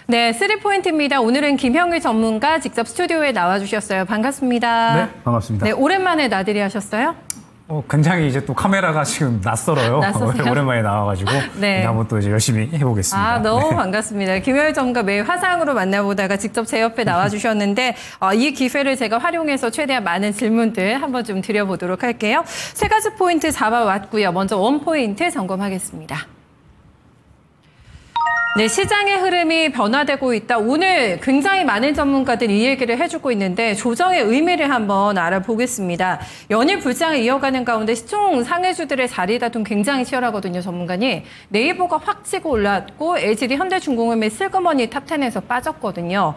네, 3포인트입니다. 오늘은 김형일 전문가 직접 스튜디오에 나와주셨어요. 반갑습니다. 네, 반갑습니다. 네, 오랜만에 나들이 하셨어요? 굉장히 이제 또 카메라가 지금 낯설어요. 오랜만에 나와가지고 네. 한번 또 이제 열심히 해보겠습니다. 너무 네. 반갑습니다. 김형일 전문가 매일 화상으로 만나보다가 직접 제 옆에 나와주셨는데 이 기회를 제가 활용해서 최대한 많은 질문들 한번 좀 드려보도록 할게요. 세 가지 포인트 잡아왔고요. 먼저 원포인트 점검하겠습니다. 네, 시장의 흐름이 변화되고 있다. 오늘 굉장히 많은 전문가들이 이 얘기를 해주고 있는데 조정의 의미를 한번 알아보겠습니다. 연일 불장을 이어가는 가운데 시총 상해주들의 자리 다툼 굉장히 치열하거든요, 전문가님. 네이버가 확 치고 올랐고 LGD 현대중공업의 슬그머니 탑10에서 빠졌거든요.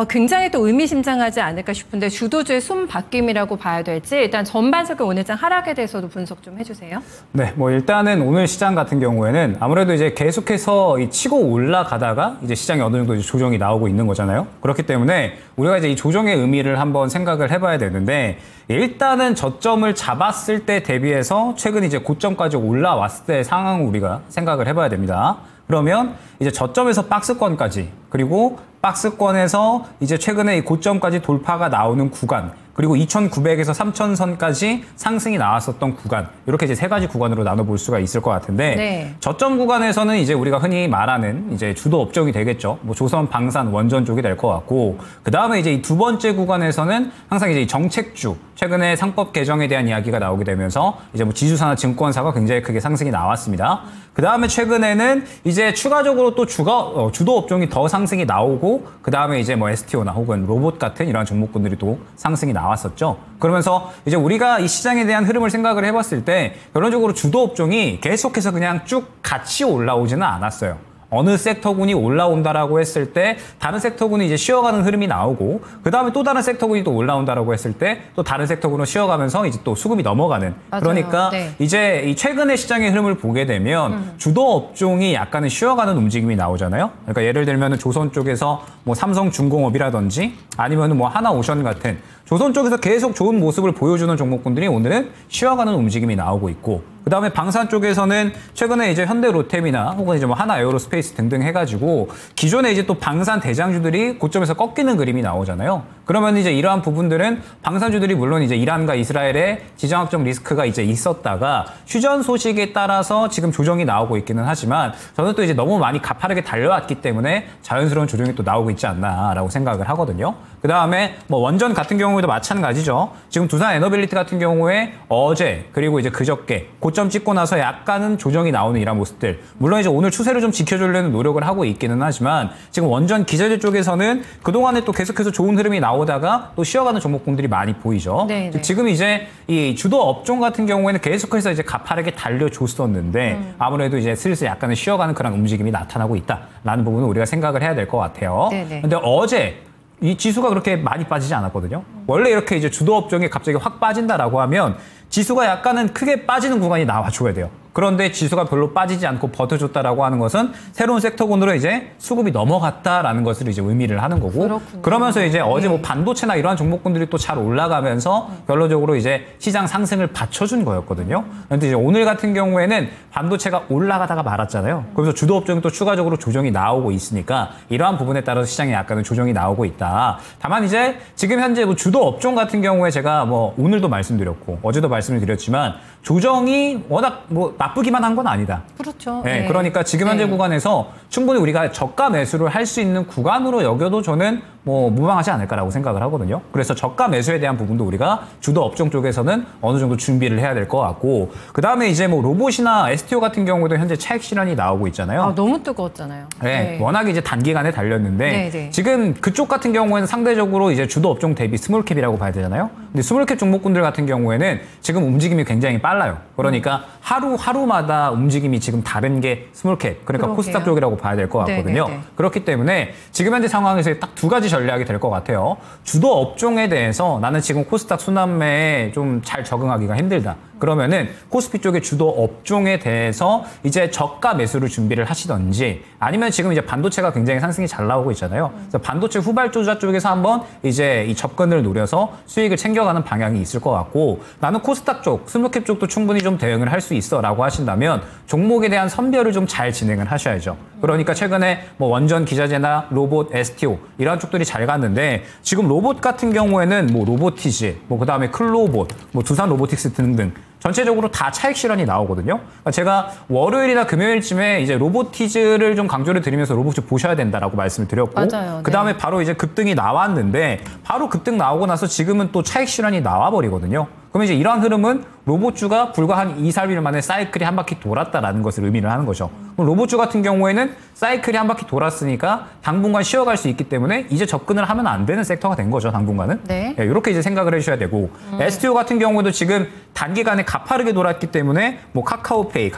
굉장히 또 의미심장하지 않을까 싶은데 주도주의 숨바뀜이라고 봐야 될지 일단 전반적인 오늘장 하락에 대해서도 분석 좀 해주세요. 네, 일단은 오늘 시장 같은 경우에는 아무래도 이제 계속해서 이 치고 올라가다가 이제 시장에 어느 정도 이제 조정이 나오고 있는 거잖아요. 그렇기 때문에 우리가 이제 이 조정의 의미를 한번 생각을 해봐야 되는데 일단은 저점을 잡았을 때 대비해서 최근 이제 고점까지 올라왔을 때 상황을 우리가 생각을 해봐야 됩니다. 그러면 이제 저점에서 박스권까지 그리고 박스권에서 이제 최근에 이 고점까지 돌파가 나오는 구간 그리고 2,900에서 3,000선까지 상승이 나왔었던 구간 이렇게 이제 세 가지 구간으로 나눠볼 수가 있을 것 같은데 네. 저점 구간에서는 이제 우리가 흔히 말하는 이제 주도 업종이 되겠죠. 조선, 방산, 원전 쪽이 될 것 같고 그 다음에 이제 이 두 번째 구간에서는 항상 이제 정책주 최근에 상법 개정에 대한 이야기가 나오게 되면서 이제 지주사나 증권사가 굉장히 크게 상승이 나왔습니다. 그 다음에 최근에는 이제 추가적으로 또 주도 업종이 더 상승이 나오고 그 다음에 이제 STO나 혹은 로봇 같은 이런 종목군들이 또 상승이 나왔었죠. 그러면서 이제 우리가 이 시장에 대한 흐름을 생각을 해봤을 때 결론적으로 주도 업종이 계속해서 그냥 쭉 같이 올라오지는 않았어요. 어느 섹터군이 올라온다라고 했을 때 다른 섹터군이 이제 쉬어가는 흐름이 나오고 그 다음에 또 다른 섹터군이 또 올라온다라고 했을 때 또 다른 섹터군으로 쉬어가면서 이제 또 수급이 넘어가는 맞아요. 그러니까 네. 이제 이 최근의 시장의 흐름을 보게 되면 주도 업종이 약간은 쉬어가는 움직임이 나오잖아요. 그러니까 예를 들면 조선 쪽에서 삼성중공업이라든지 아니면 하나오션 같은 조선 쪽에서 계속 좋은 모습을 보여주는 종목군들이 오늘은 쉬어가는 움직임이 나오고 있고 그 다음에 방산 쪽에서는 최근에 이제 현대로템이나 혹은 이제 하나에어로스페이스 등등 해가지고 기존에 이제 또 방산 대장주들이 고점에서 꺾이는 그림이 나오잖아요. 그러면 이제 이러한 부분들은 방산주들이 물론 이제 이란과 이스라엘의 지정학적 리스크가 이제 있었다가 휴전 소식에 따라서 지금 조정이 나오고 있기는 하지만 저는 또 이제 너무 많이 가파르게 달려왔기 때문에 자연스러운 조정이 또 나오고 있지 않나라고 생각을 하거든요. 그 다음에 원전 같은 경우에도 마찬가지죠. 지금 두산 에너빌리티 같은 경우에 어제 그리고 이제 그저께 고점 찍고 나서 약간은 조정이 나오는 이런 모습들. 물론 이제 오늘 추세를 좀 지켜주려는 노력을 하고 있기는 하지만 지금 원전 기자재 쪽에서는 그동안에 또 계속해서 좋은 흐름이 나오다가 또 쉬어가는 종목군들이 많이 보이죠. 네네. 지금 이제 이 주도 업종 같은 경우에는 계속해서 이제 가파르게 달려줬었는데 아무래도 이제 슬슬 약간은 쉬어가는 그런 움직임이 나타나고 있다라는 부분을 우리가 생각을 해야 될 것 같아요. 네네. 근데 어제 이 지수가 그렇게 많이 빠지지 않았거든요. 원래 이렇게 이제 주도 업종이 갑자기 확 빠진다라고 하면 지수가 약간은 크게 빠지는 구간이 나와줘야 돼요. 그런데 지수가 별로 빠지지 않고 버텨줬다라고 하는 것은 새로운 섹터군으로 이제 수급이 넘어갔다라는 것을 이제 의미를 하는 거고 그렇군요. 그러면서 이제 어제 네. 반도체나 이러한 종목군들이 또 잘 올라가면서 결론적으로 이제 시장 상승을 받쳐준 거였거든요. 그런데 이제 오늘 같은 경우에는 반도체가 올라가다가 말았잖아요. 그래서 주도 업종이 또 추가적으로 조정이 나오고 있으니까 이러한 부분에 따라서 시장에 약간은 조정이 나오고 있다. 다만 이제 지금 현재 주도 업종 같은 경우에 제가 오늘도 말씀드렸고 어제도 말씀을 드렸지만 조정이 워낙 나쁘기만 한 건 아니다. 그렇죠. 네, 네. 그러니까 지금 현재 네. 구간에서 충분히 우리가 저가 매수를 할 수 있는 구간으로 여겨도 저는 무방하지 않을까라고 생각을 하거든요. 그래서 저가 매수에 대한 부분도 우리가 주도 업종 쪽에서는 어느 정도 준비를 해야 될 것 같고 그 다음에 이제 로봇이나 STO 같은 경우도 현재 차익 실현이 나오고 있잖아요. 너무 뜨거웠잖아요. 네, 워낙 이제 단기간에 달렸는데 네, 네. 지금 그쪽 같은 경우에는 상대적으로 이제 주도 업종 대비 스몰캡이라고 봐야 되잖아요. 근데 스몰캡 종목군들 같은 경우에는 지금 움직임이 굉장히 빨라요. 그러니까 하루마다 움직임이 지금 다른 게 스몰캡, 그러니까 그러게요. 코스닥 쪽이라고 봐야 될 것 같거든요. 네, 네, 네. 그렇기 때문에 지금 현재 상황에서 딱 두 가지 전략이 될 것 같아요. 주도 업종에 대해서 나는 지금 코스닥 순환매에 좀 잘 적응하기가 힘들다. 그러면은 코스피 쪽의 주도 업종에 대해서 이제 저가 매수를 준비를 하시던지 아니면 지금 이제 반도체가 굉장히 상승이 잘 나오고 있잖아요. 그래서 반도체 후발주자 쪽에서 한번 이제 이 접근을 노려서 수익을 챙겨가는 방향이 있을 것 같고 나는 코스닥 쪽, 스몰캡 쪽도 충분히 좀 대응을 할 수 있어라고 하신다면 종목에 대한 선별을 좀 잘 진행을 하셔야죠. 그러니까 최근에 뭐 원전 기자재나 로봇, STO 이런 쪽들이 잘 갔는데 지금 로봇 같은 경우에는 뭐 로보티즈, 뭐 그다음에 클로봇, 뭐 두산 로보틱스 등등 전체적으로 다 차익 실현이 나오거든요. 그러니까 제가 월요일이나 금요일쯤에 이제 로보티즈를 좀 강조를 드리면서 로봇을 보셔야 된다라고 말씀을 드렸고, 맞아요. 그 다음에 바로 이제 급등이 나왔는데, 바로 급등 나오고 나서 지금은 또 차익 실현이 나와버리거든요. 그러면 이제 이러한 흐름은 로봇주가 불과 한 2, 3일 만에 사이클이 한 바퀴 돌았다라는 것을 의미를 하는 거죠. 그럼 로봇주 같은 경우에는 사이클이 한 바퀴 돌았으니까 당분간 쉬어갈 수 있기 때문에 이제 접근을 하면 안 되는 섹터가 된 거죠, 당분간은. 네. 네, 이렇게 이제 생각을 해주셔야 되고, STO 같은 경우도 지금 단기간에 가파르게 돌았기 때문에 뭐 카카오페이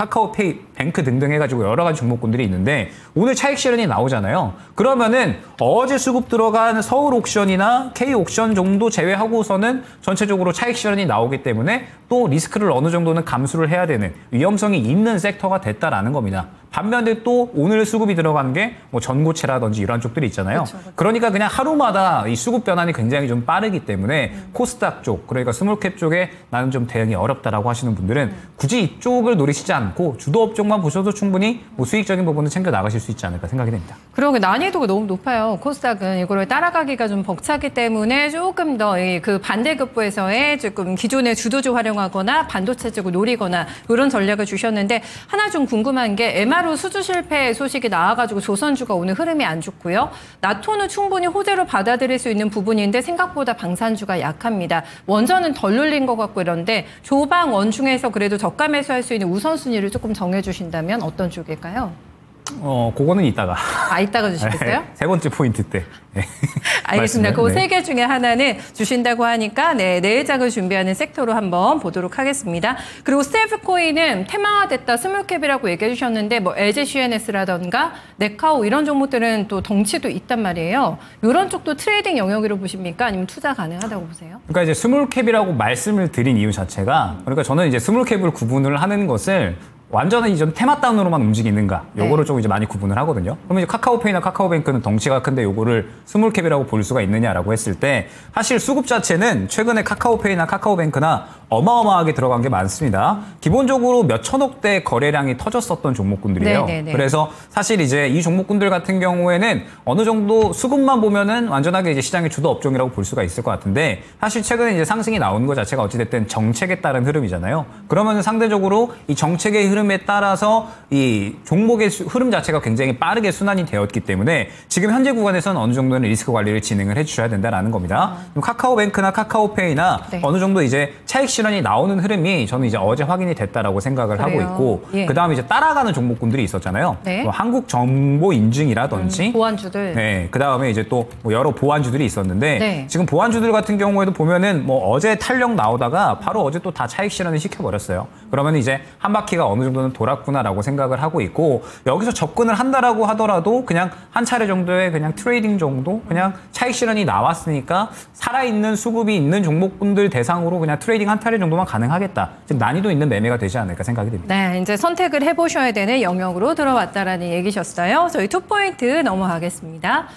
뱅크 등등 해가지고 여러 가지 종목군들이 있는데 오늘 차익 실현이 나오잖아요. 그러면은 어제 수급 들어간 서울 옥션이나 K 옥션 정도 제외하고서는 전체적으로 차익 실현이 나오기 때문에 또 리스크를 어느 정도는 감수를 해야 되는 위험성이 있는 섹터가 됐다라는 겁니다. 반면에 또 오늘 수급이 들어간 게 뭐 전고체라든지 이런 쪽들이 있잖아요. 그쵸. 그러니까 그냥 하루마다 이 수급 변환이 굉장히 좀 빠르기 때문에 코스닥 쪽, 그러니까 스몰캡 쪽에 나는 좀 대응이 어렵다라고 하시는 분들은 굳이 이쪽을 노리시지 않고 주도 업종만 보셔도 충분히 뭐 수익적인 부분을 챙겨 나가실 수 있지 않을까 생각이 됩니다. 그리고 난이도가 너무 높아요. 코스닥은 이거를 따라가기가 좀 벅차기 때문에 조금 더 그 반대급부에서의 조금 기존의 주도주 활용하거나 반도체 쪽을 노리거나 이런 전략을 주셨는데 하나 좀 궁금한 게 MRO 수주 실패 소식이 나와가지고 조선주가 오늘 흐름이 안 좋고요. 나토는 충분히 호재로 받아들일 수 있는 부분인데 생각보다 방산주가 약합니다. 원전은 덜 눌린 것 같고 이런데 조방 원중에서 그래도 저가 매수할 수 있는 우선순위를 조금 정해주신다면 어떤 쪽일까요? 그거는 이따가. 이따가 주시겠어요? 세 번째 포인트 때. 네. 알겠습니다. 그 말씀을, 세 개 중에 하나는 주신다고 하니까 내일장을 준비하는 섹터로 한번 보도록 하겠습니다. 그리고 스테이블코인은 테마화됐다 스몰캡이라고 얘기해 주셨는데 뭐 LG CNS라던가 네카오 이런 종목들은 또 덩치도 있단 말이에요. 이런 쪽도 트레이딩 영역으로 보십니까? 아니면 투자 가능하다고 보세요? 그러니까 이제 스몰캡이라고 말씀을 드린 이유 자체가 그러니까 저는 이제 스몰캡을 구분을 하는 것을 완전히 좀 테마 다운으로만 움직이는가 요거를 좀 이제 많이 구분을 하거든요. 그러면 이제 카카오페이나 카카오뱅크는 덩치가 큰데 요거를 스몰캡이라고 볼 수가 있느냐라고 했을 때 사실 수급 자체는 최근에 카카오페이나 카카오뱅크나 어마어마하게 들어간 게 많습니다. 기본적으로 몇 천억대 거래량이 터졌었던 종목군들이에요. 네네네. 그래서 사실 이제 이 종목군들 같은 경우에는 어느 정도 수급만 보면은 완전하게 이제 시장의 주도 업종이라고 볼 수가 있을 것 같은데 사실 최근에 이제 상승이 나오는 것 자체가 어찌됐든 정책에 따른 흐름이잖아요. 그러면 상대적으로 이 정책의 흐름에 따라서 이 종목의 흐름 자체가 굉장히 빠르게 순환이 되었기 때문에 지금 현재 구간에서는 어느 정도는 리스크 관리를 진행을 해주셔야 된다라는 겁니다. 카카오뱅크나 카카오페이나 네. 어느 정도 이제 차익 실현이 나오는 흐름이 저는 이제 어제 확인이 됐다라고 생각을 그래요. 하고 있고 예. 그다음에 이제 따라가는 종목군들이 있었잖아요. 네. 뭐 한국정보인증이라든지 보안주들. 네, 그다음에 이제 또 뭐 여러 보안주들이 있었는데 네. 지금 보안주들 같은 경우에도 보면은 뭐 어제 탄력 나오다가 바로 어제 또 다 차익 실현을 시켜버렸어요. 그러면 이제 한 바퀴가 어느 정도는 돌았구나라고 생각을 하고 있고 여기서 접근을 한다라고 하더라도 그냥 한 차례 정도의 그냥 트레이딩 정도 그냥 차익 실현이 나왔으니까 살아있는 수급이 있는 종목분들 대상으로 그냥 트레이딩 한 차례 정도만 가능하겠다. 즉 난이도 있는 매매가 되지 않을까 생각이 됩니다. 네, 이제 선택을 해보셔야 되는 영역으로 들어왔다라는 얘기셨어요. 저희 투포인트 넘어가겠습니다.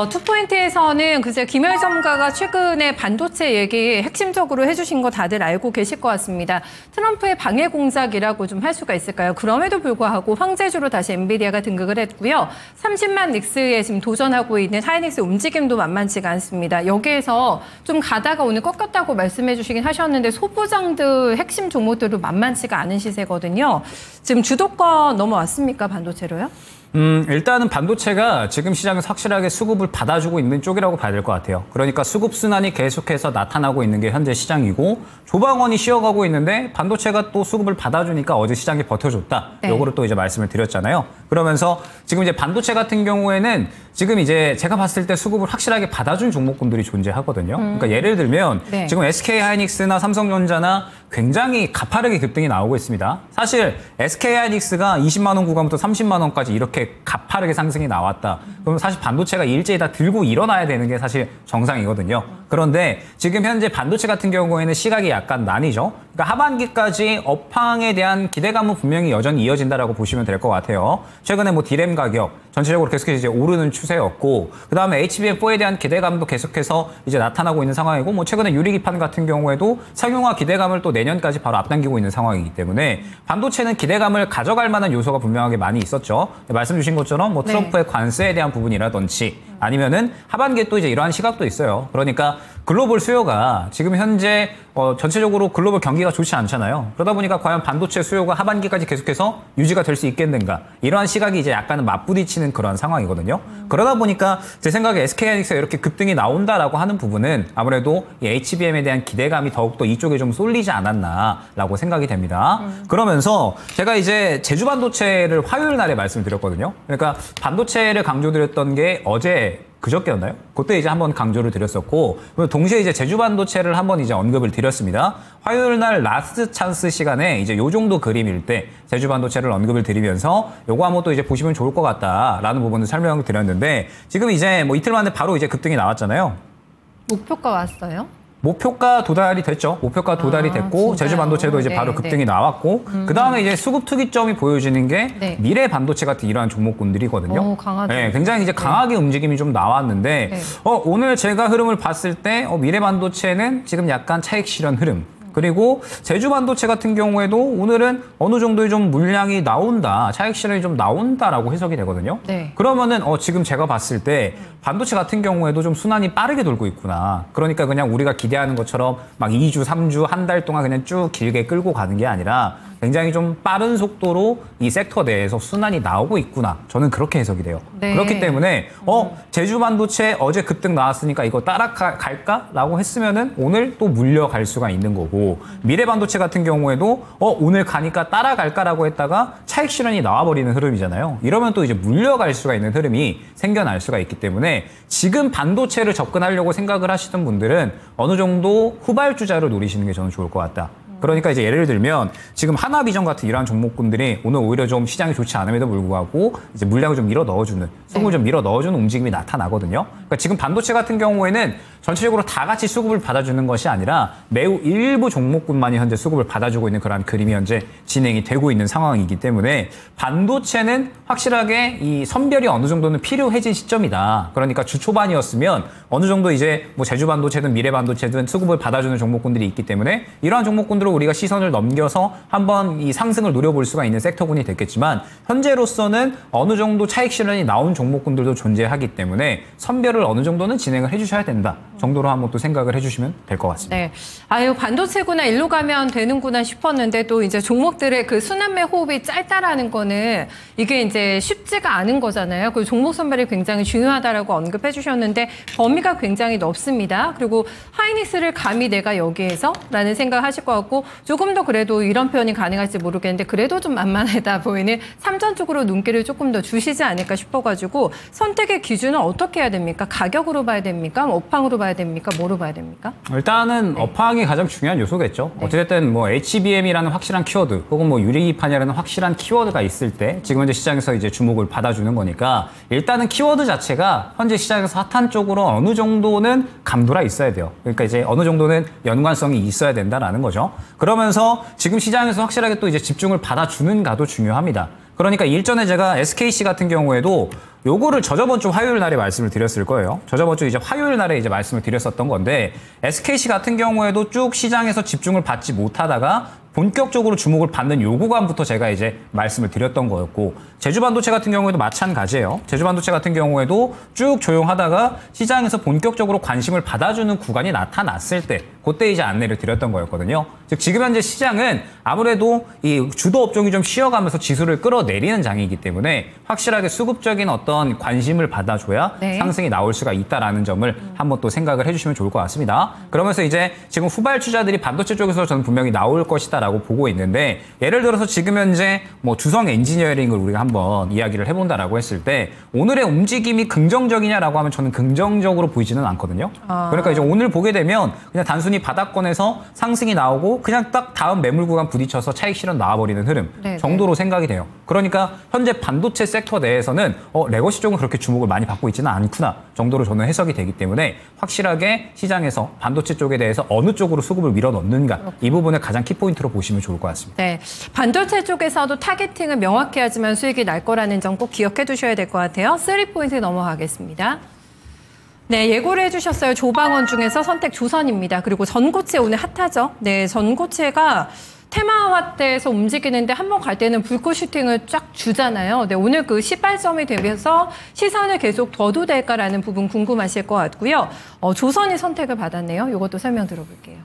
투포인트에서는 글쎄 김열 전문가가 최근에 반도체 얘기 핵심적으로 해주신 거 다들 알고 계실 것 같습니다. 트럼프의 방해 공작이라고 좀 할 수가 있을까요? 그럼에도 불구하고 황제주로 다시 엔비디아가 등극을 했고요. 30만 닉스에 지금 도전하고 있는 하이닉스 움직임도 만만치가 않습니다. 여기에서 좀 가다가 오늘 꺾였다고 말씀해 주시긴 하셨는데 소부장들 핵심 종목들도 만만치가 않은 시세거든요. 지금 주도권 넘어왔습니까? 반도체로요? 일단은 반도체가 지금 시장에서 확실하게 수급을 받아주고 있는 쪽이라고 봐야 될 것 같아요. 그러니까 수급 순환이 계속해서 나타나고 있는 게 현재 시장이고 조방원이 쉬어가고 있는데 반도체가 또 수급을 받아주니까 어제 시장이 버텨줬다. 네. 요거를 또 이제 말씀을 드렸잖아요. 그러면서 지금 이제 반도체 같은 경우에는 지금 이제 제가 봤을 때 수급을 확실하게 받아준 종목군들이 존재하거든요. 그러니까 예를 들면 네. 지금 SK 하이닉스나 삼성전자나 굉장히 가파르게 급등이 나오고 있습니다. 사실 SK 하이닉스가 20만 원 구간부터 30만 원까지 이렇게 가파르게 상승이 나왔다. 그럼 사실 반도체가 일제히 다 들고 일어나야 되는 게 사실 정상이거든요. 그런데 지금 현재 반도체 같은 경우에는 시각이 약간 나뉘죠. 그러니까 하반기까지 업황에 대한 기대감은 분명히 여전히 이어진다라고 보시면 될 것 같아요. 최근에 뭐 디램 가격 전체적으로 계속해서 이제 오르는 추세였고, 그 다음에 HBM4에 대한 기대감도 계속해서 이제 나타나고 있는 상황이고, 뭐 최근에 유리기판 같은 경우에도 상용화 기대감을 또 내년까지 바로 앞당기고 있는 상황이기 때문에 반도체는 기대감을 가져갈 만한 요소가 분명하게 많이 있었죠. 말씀 주신 것처럼 뭐 트럼프의 관세에 대한 부분이라든지 아니면은 하반기에 또 이제 이러한 시각도 있어요. 그러니까 글로벌 수요가 지금 현재 전체적으로 글로벌 경기가 좋지 않잖아요. 그러다 보니까 과연 반도체 수요가 하반기까지 계속해서 유지가 될 수 있겠는가, 이러한 시각이 이제 약간은 맞부딪히는 그런 상황이거든요. 그러다 보니까 제 생각에 SK하이닉스가 이렇게 급등이 나온다라고 하는 부분은 아무래도 이 HBM에 대한 기대감이 더욱더 이쪽에 좀 쏠리지 않았나라고 생각이 됩니다. 그러면서 제가 이제 제주 반도체를 화요일 날에 말씀드렸거든요. 그러니까 반도체를 강조드렸던 게 어제 그저께였나요? 그때 이제 한번 강조를 드렸었고, 동시에 이제 제주 반도체를 한번 이제 언급을 드렸습니다. 화요일 날 라스트 찬스 시간에 이제 요 정도 그림일 때 제주 반도체를 언급을 드리면서 요거 한번 또 이제 보시면 좋을 것 같다라는 부분을 설명을 드렸는데, 지금 이제 뭐 이틀 만에 바로 이제 급등이 나왔잖아요. 목표가 왔어요? 목표가 도달이 됐죠. 목표가 도달이 됐고, 진짜요? 제주 반도체도 이제 네, 바로 급등이 네. 나왔고, 그 다음에 이제 수급 투기점이 보여지는 게 네. 미래 반도체 같은 이러한 종목군들이거든요. 강하죠. 네, 굉장히 이제 강하게 움직임이 좀 나왔는데, 네. 오늘 제가 흐름을 봤을 때 미래 반도체는 지금 약간 차익 실현 흐름. 그리고 제주 반도체 같은 경우에도 오늘은 어느 정도의 좀 물량이 나온다, 차익 실현이 좀 나온다라고 해석이 되거든요. 네. 그러면은 지금 제가 봤을 때 반도체 같은 경우에도 좀 순환이 빠르게 돌고 있구나. 그러니까 그냥 우리가 기대하는 것처럼 막 2주, 3주, 한 달 동안 그냥 쭉 길게 끌고 가는 게 아니라 굉장히 좀 빠른 속도로 이 섹터 내에서 순환이 나오고 있구나. 저는 그렇게 해석이 돼요. 네. 그렇기 때문에 제주 반도체 어제 급등 나왔으니까 이거 따라갈까라고 했으면은 오늘 또 물려갈 수가 있는 거고, 미래 반도체 같은 경우에도 오늘 가니까 따라갈까라고 했다가 차익 실현이 나와버리는 흐름이잖아요. 이러면 또 이제 물려갈 수가 있는 흐름이 생겨날 수가 있기 때문에 지금 반도체를 접근하려고 생각을 하시던 분들은 어느 정도 후발주자를 노리시는 게 저는 좋을 것 같다. 그러니까 이제 예를 들면 지금 하나비전 같은 이러한 종목군들이 오늘 오히려 좀 시장이 좋지 않음에도 불구하고 이제 물량을 좀 밀어 넣어주는, 수급을 좀 밀어 넣어주는 움직임이 나타나거든요. 그러니까 지금 반도체 같은 경우에는 전체적으로 다 같이 수급을 받아주는 것이 아니라 매우 일부 종목군만이 현재 수급을 받아주고 있는 그러한 그림이 현재 진행이 되고 있는 상황이기 때문에 반도체는 확실하게 이 선별이 어느 정도는 필요해진 시점이다. 그러니까 주 초반이었으면 어느 정도 이제 뭐 제주 반도체든 미래 반도체든 수급을 받아주는 종목군들이 있기 때문에 이러한 종목군들을 우리가 시선을 넘겨서 한번 이 상승을 노려볼 수가 있는 섹터군이 됐겠지만, 현재로서는 어느 정도 차익 실현이 나온 종목군들도 존재하기 때문에 선별을 어느 정도는 진행을 해주셔야 된다 정도로 한번 또 생각을 해주시면 될 것 같습니다. 네. 아유, 반도체구나, 일로 가면 되는구나 싶었는데 또 이제 종목들의 그 순환매 호흡이 짧다라는 거는 이게 이제 쉽지가 않은 거잖아요. 그 종목 선별이 굉장히 중요하다라고 언급해 주셨는데 범위가 굉장히 넓습니다. 그리고 하이닉스를 감히 내가 여기에서 라는 생각 하실 것 같고, 조금 더 그래도 이런 표현이 가능할지 모르겠는데 그래도 좀 만만하다 보이는 삼전 쪽으로 눈길을 조금 더 주시지 않을까 싶어가지고, 선택의 기준은 어떻게 해야 됩니까? 가격으로 봐야 됩니까? 업황으로 봐야 됩니까? 뭐로 봐야 됩니까? 일단은 업황이 가장 중요한 요소겠죠. 어쨌든 뭐 HBM이라는 확실한 키워드 혹은 뭐 유리기판이라는 확실한 키워드가 있을 때 지금 현재 시장에서 이제 주목을 받아주는 거니까, 일단은 키워드 자체가 현재 시장에서 핫한 쪽으로 어느 정도는 감도라 있어야 돼요. 그러니까 이제 어느 정도는 연관성이 있어야 된다라는 거죠. 그러면서 지금 시장에서 확실하게 또 이제 집중을 받아주는가도 중요합니다. 그러니까 일전에 제가 SKC 같은 경우에도 요거를 저저번 주 화요일 날에 말씀을 드렸을 거예요. 저저번 주 이제 화요일 날에 이제 말씀을 드렸었던 건데, SKC 같은 경우에도 쭉 시장에서 집중을 받지 못하다가 본격적으로 주목을 받는 요 구간부터 제가 이제 말씀을 드렸던 거였고, 제주 반도체 같은 경우에도 마찬가지예요. 제주 반도체 같은 경우에도 쭉 조용하다가 시장에서 본격적으로 관심을 받아주는 구간이 나타났을 때, 그때 이제 안내를 드렸던 거였거든요. 즉 지금 현재 시장은 아무래도 이 주도 업종이 좀 쉬어가면서 지수를 끌어내리는 장이기 때문에 확실하게 수급적인 어떤 관심을 받아줘야 네. 상승이 나올 수가 있다라는 점을 한번 또 생각을 해주시면 좋을 것 같습니다. 그러면서 이제 지금 후발주자들이 반도체 쪽에서 저는 분명히 나올 것이다라고 보고 있는데, 예를 들어서 지금 현재 뭐 주성 엔지니어링을 우리가 한번 한번 이야기를 해본다라고 했을 때 오늘의 움직임이 긍정적이냐라고 하면 저는 긍정적으로 보이지는 않거든요. 그러니까 이제 오늘 보게 되면 그냥 단순히 바닥권에서 상승이 나오고 그냥 딱 다음 매물 구간 부딪혀서 차익 실현 나와버리는 흐름 네네. 정도로 생각이 돼요. 그러니까 현재 반도체 섹터 내에서는 레거시 쪽은 그렇게 주목을 많이 받고 있지는 않구나 정도로 저는 해석이 되기 때문에 확실하게 시장에서 반도체 쪽에 대해서 어느 쪽으로 수급을 밀어넣는가 이 부분을 가장 키포인트로 보시면 좋을 것 같습니다. 네, 반도체 쪽에서도 타겟팅은 명확히 하지만 수익이 날 거라는 점 꼭 기억해 두셔야 될 것 같아요. 3포인트 넘어가겠습니다. 네, 예고를 해주셨어요. 조방원 중에서 선택 조선입니다. 그리고 전고체 오늘 핫하죠. 네, 전고체가 테마화돼서 움직이는데 한 번 갈 때는 불꽃 슈팅을 쫙 주잖아요. 네, 오늘 그 시발점이 되면서 시선을 계속 둬도 될까라는 부분 궁금하실 것 같고요. 조선이 선택을 받았네요. 이것도 설명 들어볼게요.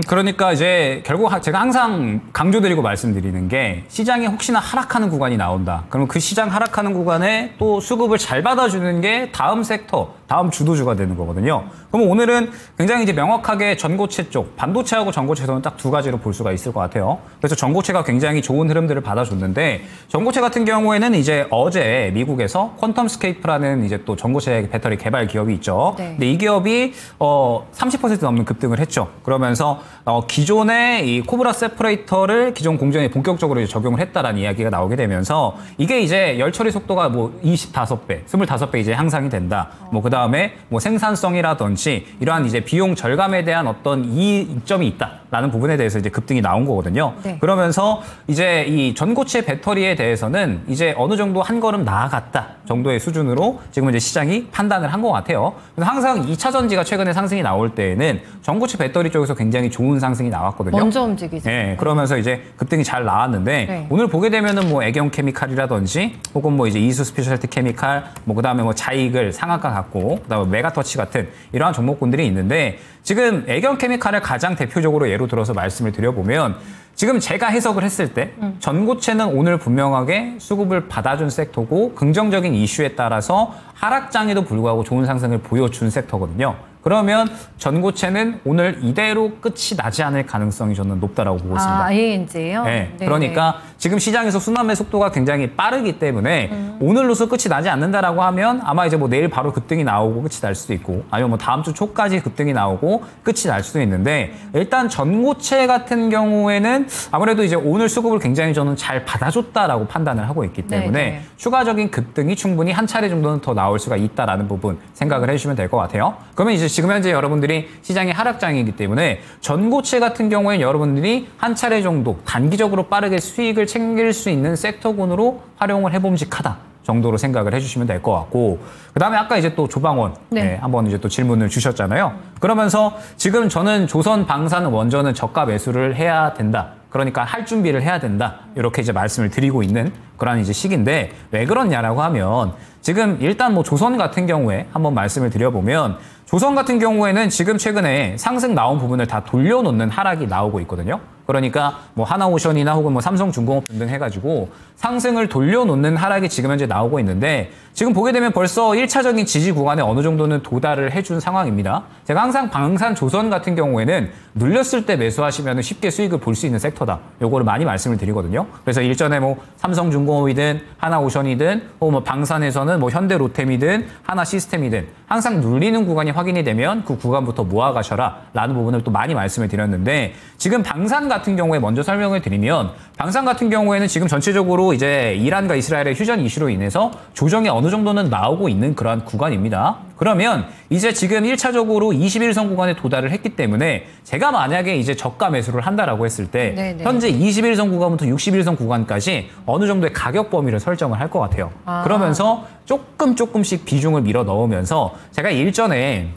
그러니까 이제 결국 제가 항상 강조드리고 말씀드리는 게 시장이 혹시나 하락하는 구간이 나온다. 그러면 그 시장 하락하는 구간에 또 수급을 잘 받아주는 게 다음 섹터, 다음 주도주가 되는 거거든요. 그럼 오늘은 굉장히 이제 명확하게 전고체 쪽, 반도체하고 전고체에서는 딱 두 가지로 볼 수가 있을 것 같아요. 그래서 전고체가 굉장히 좋은 흐름들을 받아줬는데 전고체 같은 경우에는 이제 어제 미국에서 퀀텀스케이프라는 이제 또 전고체 배터리 개발 기업이 있죠. 네. 근데 이 기업이 30% 넘는 급등을 했죠. 그러면서 기존의 이 코브라 세퍼레이터를 기존 공정에 본격적으로 이제 적용을 했다라는 이야기가 나오게 되면서 이게 이제 열 처리 속도가 뭐 25배, 25배 이제 향상이 된다. 뭐 그다음에 뭐 생산성이라든지 이러한 이제 비용 절감에 대한 어떤 이점이 있다라는 부분에 대해서 이제 급등이 나온 거거든요. 네. 그러면서 이제 이 전고체 배터리에 대해서는 이제 어느 정도 한 걸음 나아갔다 정도의 수준으로 지금 이제 시장이 판단을 한 것 같아요. 그래서 항상 2차 전지가 최근에 상승이 나올 때에는 전고체 배터리 쪽에서 굉장히 좋은 상승이 나왔거든요. 먼저 움직이죠. 네, 그러면서 이제 급등이 잘 나왔는데 네. 오늘 보게 되면은 뭐 애경 케미칼이라든지 혹은 뭐 이제 이수 스페셜티 케미칼 뭐 그다음에 뭐 자이글 상한가 같고 그다음에 메가터치 같은 이러한 종목군들이 있는데 지금 애경 케미칼을 가장 대표적으로 예로 들어서 말씀을 드려보면 지금 제가 해석을 했을 때 전고체는 오늘 분명하게 수급을 받아준 섹터고 긍정적인 이슈에 따라서 하락장에도 불구하고 좋은 상승을 보여준 섹터거든요. 그러면 전고체는 오늘 이대로 끝이 나지 않을 가능성이 저는 높다라고 보고 있습니다. ING요? 네, 그러니까 지금 시장에서 순환매 속도가 굉장히 빠르기 때문에 오늘로서 끝이 나지 않는다라고 하면 아마 이제 뭐 내일 바로 급등이 나오고 끝이 날 수도 있고 아니면 뭐 다음 주 초까지 급등이 나오고 끝이 날 수도 있는데 일단 전고체 같은 경우에는 아무래도 이제 오늘 수급을 굉장히 저는 잘 받아줬다라고 판단을 하고 있기 때문에 네네. 추가적인 급등이 충분히 한 차례 정도는 더 나올 수가 있다라는 부분 생각을 해주시면 될 것 같아요. 그러면 이제 지금 현재 여러분들이 시장이 하락장이기 때문에 전고체 같은 경우에는 여러분들이 한 차례 정도 단기적으로 빠르게 수익을 챙길 수 있는 섹터군으로 활용을 해봄직하다 정도로 생각을 해주시면 될 것 같고 그다음에 아까 이제 또 조방원 네. 한번 이제 또 질문을 주셨잖아요. 그러면서 지금 저는 조선 방산 원전은 저가 매수를 해야 된다. 그러니까 할 준비를 해야 된다. 이렇게 이제 말씀을 드리고 있는 그런 이제 시기인데 왜 그러냐라고 하면 지금 일단 뭐 조선 같은 경우에 한번 말씀을 드려보면 조선 같은 경우에는 지금 최근에 상승 나온 부분을 다 돌려놓는 하락이 나오고 있거든요. 그러니까 뭐 하나오션이나 혹은 뭐 삼성중공업 등등 해가지고 상승을 돌려놓는 하락이 지금 현재 나오고 있는데 지금 보게 되면 벌써 1차적인 지지 구간에 어느 정도는 도달을 해준 상황입니다. 제가 항상 방산조선 같은 경우에는 눌렸을 때 매수하시면 쉽게 수익을 볼 수 있는 섹터다. 요거를 많이 말씀을 드리거든요. 그래서 일전에 뭐 삼성중공업이든 하나오션이든 혹은 뭐 방산에서는 뭐 현대로템이든 하나시스템이든 항상 눌리는 구간이 확인이 되면 그 구간부터 모아가셔라 라는 부분을 또 많이 말씀을 드렸는데 지금 방산 같은 경우에 먼저 설명을 드리면 방산 같은 경우에는 지금 전체적으로 이제 이란과 이스라엘의 휴전 이슈로 인해서 조정이 어느 정도는 나오고 있는 그러한 구간입니다. 그러면 이제 지금 1차적으로 21선 구간에 도달을 했기 때문에 제가 만약에 이제 저가 매수를 한다라고 했을 때 네네. 현재 21선 구간부터 61선 구간까지 어느 정도의 가격 범위를 설정을 할 것 같아요. 그러면서 조금씩 비중을 밀어 넣으면서 제가 일전에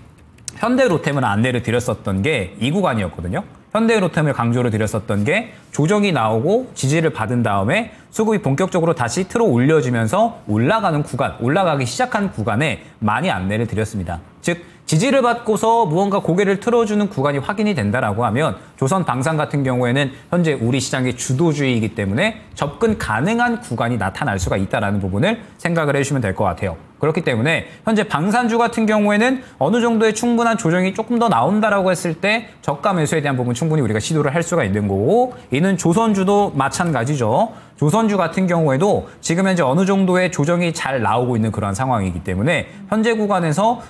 현대로템을 안내를 드렸었던 게 이 구간이었거든요. 현대로템을 강조를 드렸었던 게 조정이 나오고 지지를 받은 다음에 수급이 본격적으로 다시 틀어 올려지면서 올라가는 구간, 올라가기 시작한 구간에 많이 안내를 드렸습니다. 즉 지지를 받고서 무언가 고개를 틀어주는 구간이 확인이 된다라고 하면 조선 방산 같은 경우에는 현재 우리 시장의 주도주의이기 때문에 접근 가능한 구간이 나타날 수가 있다는 부분을 생각을 해주시면 될 것 같아요. 그렇기 때문에 현재 방산주 같은 경우에는 어느 정도의 충분한 조정이 조금 더 나온다라고 했을 때 저가 매수에 대한 부분 충분히 우리가 시도를 할 수가 있는 거고, 이는 조선주도 마찬가지죠. 조선주 같은 경우에도 지금 현재 어느 정도의 조정이 잘 나오고 있는 그런 상황이기 때문에 현재 구간에서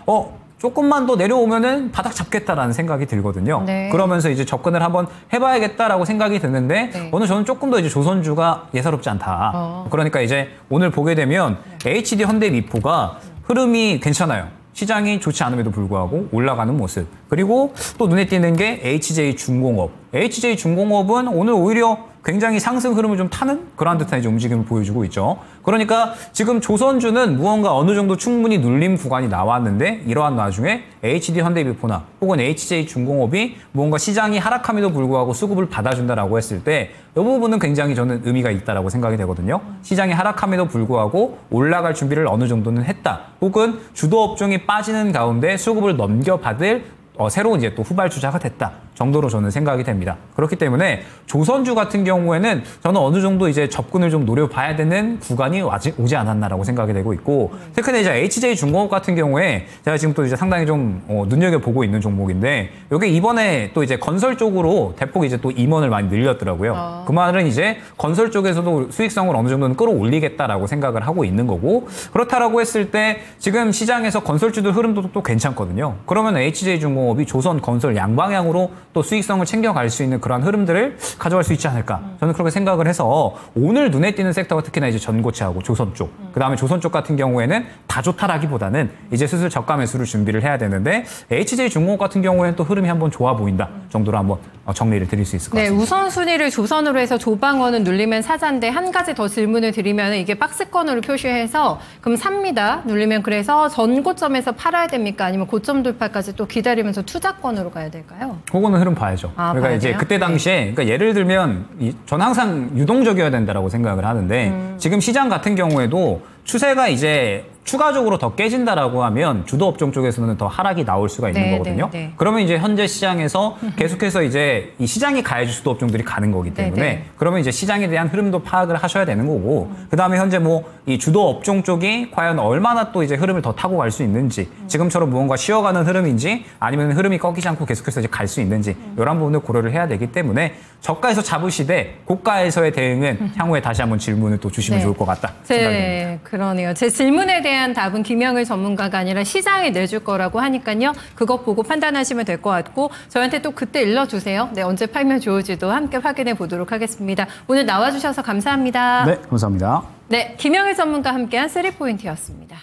조금만 더 내려오면은 바닥 잡겠다라는 생각이 들거든요. 네. 그러면서 이제 접근을 한번 해봐야겠다라고 생각이 드는데 네. 오늘 저는 조금 더 이제 조선주가 예사롭지 않다. 그러니까 이제 오늘 보게 되면 HD 현대미포가 흐름이 괜찮아요. 시장이 좋지 않음에도 불구하고 올라가는 모습. 그리고 또 눈에 띄는 게 HJ중공업. HJ중공업은 오늘 오히려 굉장히 상승 흐름을 좀 타는 그러한 듯한 이제 움직임을 보여주고 있죠. 그러니까 지금 조선주는 무언가 어느 정도 충분히 눌림 구간이 나왔는데 이러한 와중에 HD 현대미포나 혹은 HJ중공업이 무언가 시장이 하락함에도 불구하고 수급을 받아준다라고 했을 때 이 부분은 굉장히 저는 의미가 있다라고 생각이 되거든요. 시장이 하락함에도 불구하고 올라갈 준비를 어느 정도는 했다. 혹은 주도 업종이 빠지는 가운데 수급을 넘겨받을 새로운 이제 또 후발주자가 됐다 정도로 저는 생각이 됩니다. 그렇기 때문에 조선주 같은 경우에는 저는 어느 정도 이제 접근을 좀 노려봐야 되는 구간이 오지 않았나라고 생각이 되고 있고, 특히나 이제 HJ중공업 같은 경우에 제가 지금 또 이제 상당히 좀 눈여겨보고 있는 종목인데, 여기 이번에 또 이제 건설 쪽으로 대폭 이제 또 임원을 많이 늘렸더라고요. 그 말은 이제 건설 쪽에서도 수익성을 어느 정도는 끌어올리겠다라고 생각을 하고 있는 거고, 그렇다라고 했을 때 지금 시장에서 건설주들 흐름도 또 괜찮거든요. 그러면 HJ중공업이 조선 건설 양방향으로 또 수익성을 챙겨갈 수 있는 그런 흐름들을 가져갈 수 있지 않을까. 저는 그렇게 생각을 해서 오늘 눈에 띄는 섹터가 특히나 이제 전고체하고 조선 쪽. 그다음에 조선 쪽 같은 경우에는 다 좋다라기보다는 이제 슬슬 저가 매수를 준비를 해야 되는데 HJ중공업 같은 경우에는 또 흐름이 한번 좋아 보인다 정도로 한번 정리를 드릴 수 있을 것 같습니다. 네, 우선순위를 조선으로 해서 조방원은 눌리면 사자인데 한 가지 더 질문을 드리면 이게 박스권으로 표시해서 그럼 삽니다. 눌리면 그래서 전고점에서 팔아야 됩니까? 아니면 고점 돌파까지 또 기다리면서 투자권으로 가야 될까요? 그거는 흐름 봐야죠. 그러니까 봐야 이제 돼요? 그때 당시에 그러니까 예를 들면 전 항상 유동적이어야 된다라고 생각을 하는데 지금 시장 같은 경우에도 추세가 이제 추가적으로 더 깨진다라고 하면 주도 업종 쪽에서는 더 하락이 나올 수가 있는 거거든요. 그러면 이제 현재 시장에서 계속해서 이제 이 시장이 가야지 주도 업종들이 가는 거기 때문에 그러면 이제 시장에 대한 흐름도 파악을 하셔야 되는 거고, 그다음에 현재 뭐 이 주도 업종 쪽이 과연 얼마나 또 이제 흐름을 더 타고 갈 수 있는지, 지금처럼 무언가 쉬어가는 흐름인지 아니면 흐름이 꺾이지 않고 계속해서 이제 갈 수 있는지 이런 부분을 고려를 해야 되기 때문에 저가에서 잡으시되 고가에서의 대응은 향후에 다시 한번 질문을 또 주시면 좋을 것 같다 생각이 듭니다. 그러네요. 제 질문에 대한 답은 김영일 전문가가 아니라 시장이 내줄 거라고 하니까요. 그것 보고 판단하시면 될 것 같고 저희한테 또 그때 일러주세요. 네, 언제 팔면 좋을지도 함께 확인해 보도록 하겠습니다. 오늘 나와주셔서 감사합니다. 네, 감사합니다. 네, 김영일 전문가와 함께한 3포인트였습니다.